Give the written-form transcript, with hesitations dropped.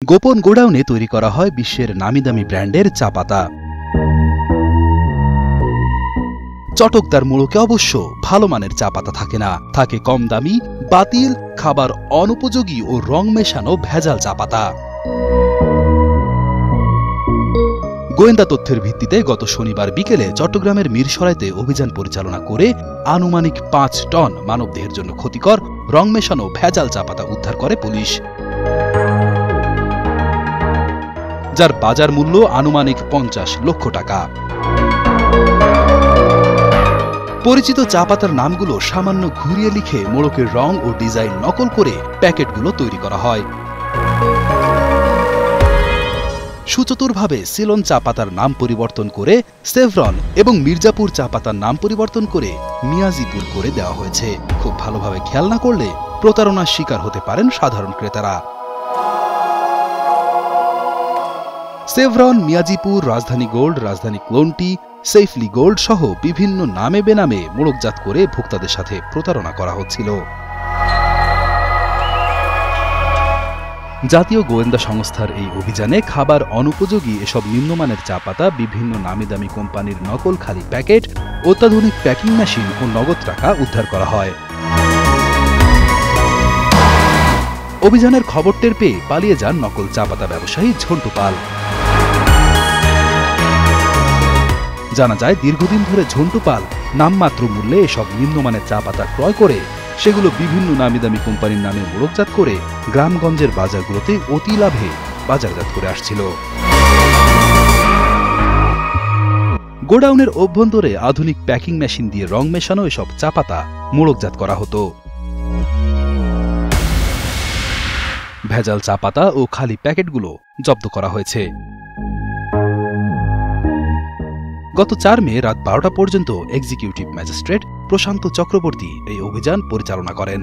গোপন গোডাউনে তৈরি করা হয় বিশ্বের নামিদামি ব্র্যান্ডের চা পাতা। চটকদার মোড়কে অবশ্য ভালো মানের চা পাতা থাকে না, থাকে কম দামি, বাতিল, খাবার অনুপযোগী ও রং মেশানো ভেজাল চা পাতা। গোয়েন্দা তথ্যের ভিত্তিতে গত শনিবার বিকেলে চট্টগ্রামের মিরসরাইতে অভিযান পরিচালনা করে আনুমানিক ৫ টন মানবদেহের জন্য ক্ষতিকর রং মেশানো ভেজাল চা পাতা উদ্ধার করে পুলিশ, যার বাজার মূল্য আনুমানিক ৫০ লক্ষ টাকা। পরিচিত চা পাতার নামগুলো সামান্য ঘুরিয়ে লিখে মোড়কের রং ও ডিজাইন নকল করে প্যাকেটগুলো তৈরি করা হয়। সুচতুরভাবে সিলন চা পাতার নাম পরিবর্তন করে সেভরন এবং মির্জাপুর চা পাতার নাম পরিবর্তন করে মিয়াজিপুর করে দেওয়া হয়েছে। খুব ভালোভাবে খেয়াল না করলে প্রতারণার শিকার হতে পারেন সাধারণ ক্রেতারা। সেভরন, মিয়াজিপুর, রাজধানী গোল্ড, রাজধানী ক্লোনটি, সেফলি গোল্ড সহ বিভিন্ন নামে বেনামে মোড়কজাত করে ভোক্তাদের সাথে প্রতারণা করা হচ্ছিল। জাতীয় গোয়েন্দা সংস্থার এই অভিযানে খাবার অনুপযোগী এসব নিম্নমানের চা পাতা, বিভিন্ন নামিদামি কোম্পানির নকল খালি প্যাকেট, অত্যাধুনিক প্যাকিং মেশিন ও নগদ টাকা উদ্ধার করা হয়। অভিযানের খবর টের পেয়ে পালিয়ে যান নকল চা পাতা ব্যবসায়ী ঝন্টু পাল। জানা যায়, দীর্ঘদিন ধরে ঝন্টু পাল নামমাত্র মূল্যে এসব নিম্নমানের চা পাতা ক্রয় করে সেগুলো বিভিন্ন নামিদামি কোম্পানির নামে মোড়কজাত করে গ্রামগঞ্জের বাজারগুলোতে অতি লাভে বাজারজাত করে আসছিল। গোডাউনের অভ্যন্তরে আধুনিক প্যাকিং মেশিন দিয়ে রং মেশানো এসব চা পাতা মোড়কজাত করা হতো। ভেজাল চা পাতা ও খালি প্যাকেটগুলো জব্দ করা হয়েছে। গত ৪ মে রাত ১২টা পর্যন্ত এক্সিকিউটিভ ম্যাজিস্ট্রেট প্রশান্ত চক্রবর্তী এই অভিযান পরিচালনা করেন।